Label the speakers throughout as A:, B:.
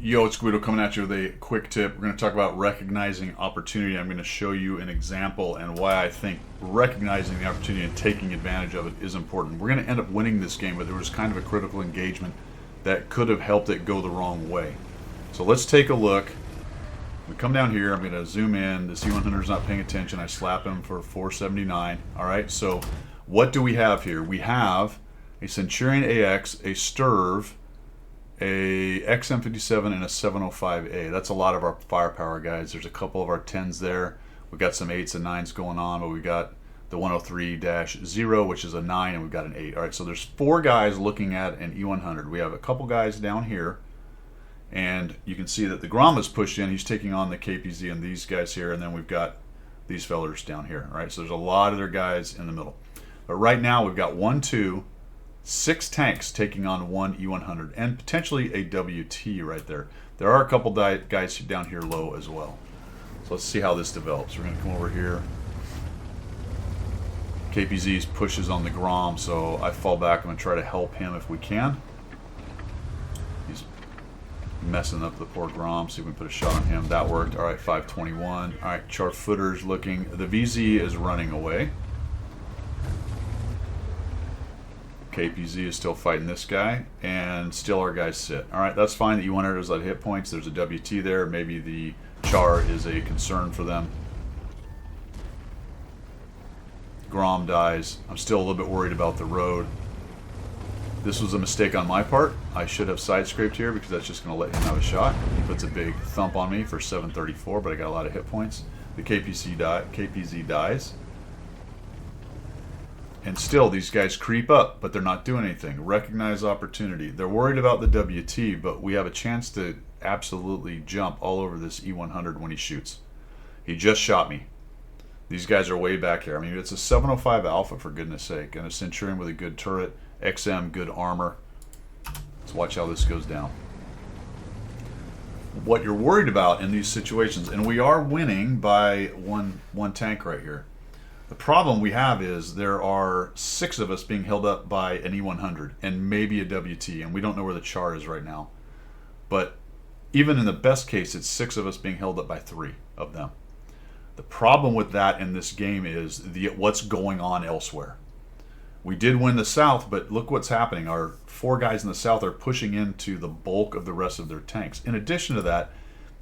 A: Yo, it's Guido coming at you with a quick tip. We're going to talk about recognizing opportunity. I'm going to show you an example and why I think recognizing the opportunity and taking advantage of it is important. We're going to end up winning this game, but there was kind of a critical engagement that could have helped it go the wrong way. So let's take a look. We come down here. I'm going to zoom in. The C-100 is not paying attention. I slap him for 479. All right, so what do we have here? We have a Centurion AX, a Sturv, a XM57, and a 705A. That's a lot of our firepower, guys. There's a couple of our 10s there. We've got some 8s and 9s going on, but we've got the 103-0, which is a 9, and we've got an 8. All right, so there's 4 guys looking at an E100. We have a couple guys down here, and you can see that the Grom is pushed in. He's taking on the KPZ and these guys here, and then we've got these fellers down here. All right, so there's a lot of their guys in the middle. But right now, we've got 1, 2, 6 tanks taking on 1 E100 and potentially a WT right there. There are a couple guys down here low as well. So let's see how this develops. We're going to come over here. KPZ pushes on the Grom, so I fall back. I'm going to try to help him if we can. He's messing up the poor Grom. See if we can put a shot on him. That worked. All right, 521. All right, Charfooter's looking. The VZ is running away. KPZ is still fighting this guy, and still our guys sit. All right, that's fine. The E100 has a hit points. There's a WT there. Maybe the Char is a concern for them. Grom dies. I'm still a little bit worried about the road. This was a mistake on my part. I should have side scraped here because that's just going to let him have a shot. He puts a big thump on me for 734, but I got a lot of hit points. The KPZ dies. And still, these guys creep up, but they're not doing anything. Recognize opportunity. They're worried about the WT, but we have a chance to absolutely jump all over this E100 when he shoots. He just shot me. These guys are way back here. I mean, it's a 705 Alpha, for goodness sake, and a Centurion with a good turret, XM, good armor. Let's watch how this goes down. What you're worried about in these situations, and we are winning by one tank right here. The problem we have is there are 6 of us being held up by an E100 and maybe a WT, and we don't know where the Char is right now. But even in the best case, it's 6 of us being held up by 3 of them. The problem with that in this game is what's going on elsewhere. We did win the South, but look what's happening. Our 4 guys in the South are pushing into the bulk of the rest of their tanks. In addition to that,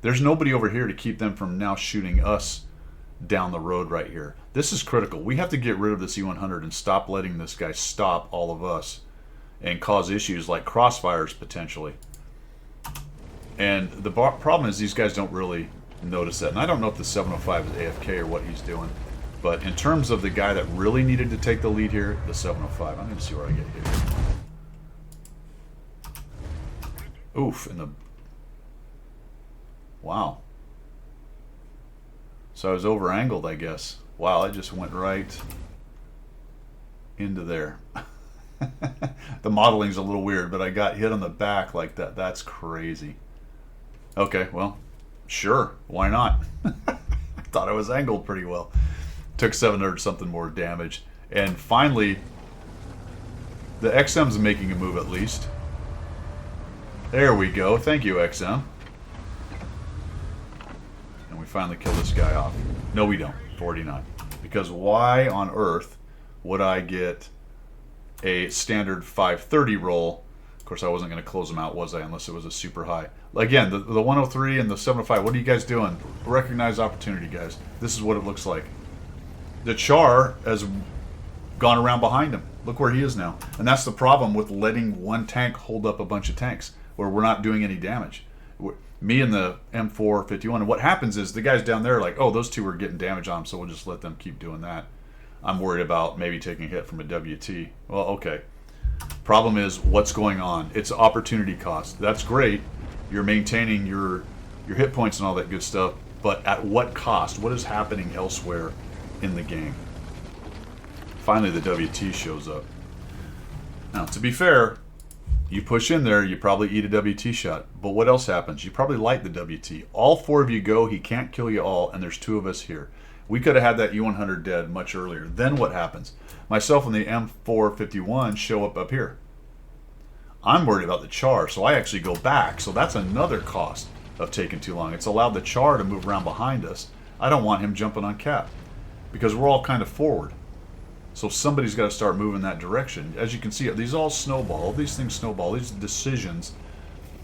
A: there's nobody over here to keep them from now shooting us down the road right here. This is critical. We have to get rid of this E100 and stop letting this guy stop all of us and cause issues like crossfires potentially. And the problem is these guys don't really notice that. And I don't know if the 705 is AFK or what he's doing. But in terms of the guy that really needed to take the lead here, the 705. I'm going to see where I get hit. Oof. In the... Wow. So I was over angled, I guess. Wow, I just went right into there. The modeling's a little weird, but I got hit on the back like that. That's crazy. Okay, well, sure. Why not? I thought I was angled pretty well. Took 700 something more damage. And finally, the XM's making a move at least. There we go. Thank you, XM. Finally kill this guy off. No, we don't. 49. Because why on earth would I get a standard 530 roll? Of course, I wasn't going to close them out, was I? Unless it was a super high. Again, the 103 and the 705. What are you guys doing? Recognize opportunity, guys. This is what it looks like. The Char has gone around behind him. Look where he is now. And that's the problem with letting one tank hold up a bunch of tanks where we're not doing any damage. Me and the M451, and what happens is the guys down there are like, oh, those 2 are getting damage on them, so we'll just let them keep doing that. I'm worried about maybe taking a hit from a WT. Well, okay. Problem is, what's going on? It's opportunity cost. That's great. You're maintaining your hit points and all that good stuff, but at what cost? What is happening elsewhere in the game? Finally, the WT shows up. Now, to be fair, you push in there, you probably eat a WT shot. But what else happens? You probably light the WT. All 4 of you go, he can't kill you all, and there's 2 of us here. We could have had that U100 dead much earlier. Then what happens? Myself and the M451 show up here. I'm worried about the char, so I actually go back. So that's another cost of taking too long. It's allowed the char to move around behind us. I don't want him jumping on cap because we're all kind of forward. So somebody's got to start moving that direction. As you can see, these all snowball. These things snowball. These decisions.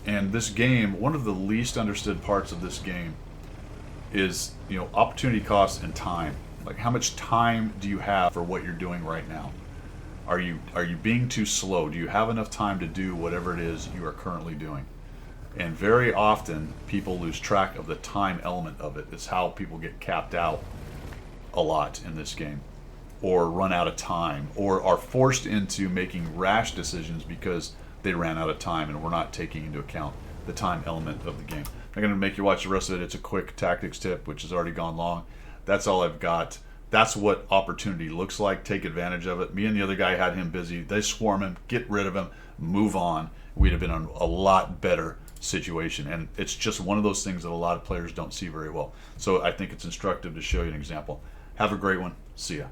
A: And this game, one of the least understood parts of this game is, opportunity cost and time. Like, how much time do you have for what you're doing right now? Are you being too slow? Do you have enough time to do whatever it is you are currently doing? And very often people lose track of the time element of it. It's how people get capped out a lot in this game, or run out of time, or are forced into making rash decisions because they ran out of time and we're not taking into account the time element of the game. I'm going to make you watch the rest of it. It's a quick tactics tip, which has already gone long. That's all I've got. That's what opportunity looks like. Take advantage of it. Me and the other guy had him busy. They swarm him, get rid of him, move on. We'd have been in a lot better situation. And it's just one of those things that a lot of players don't see very well. So I think it's instructive to show you an example. Have a great one. See ya.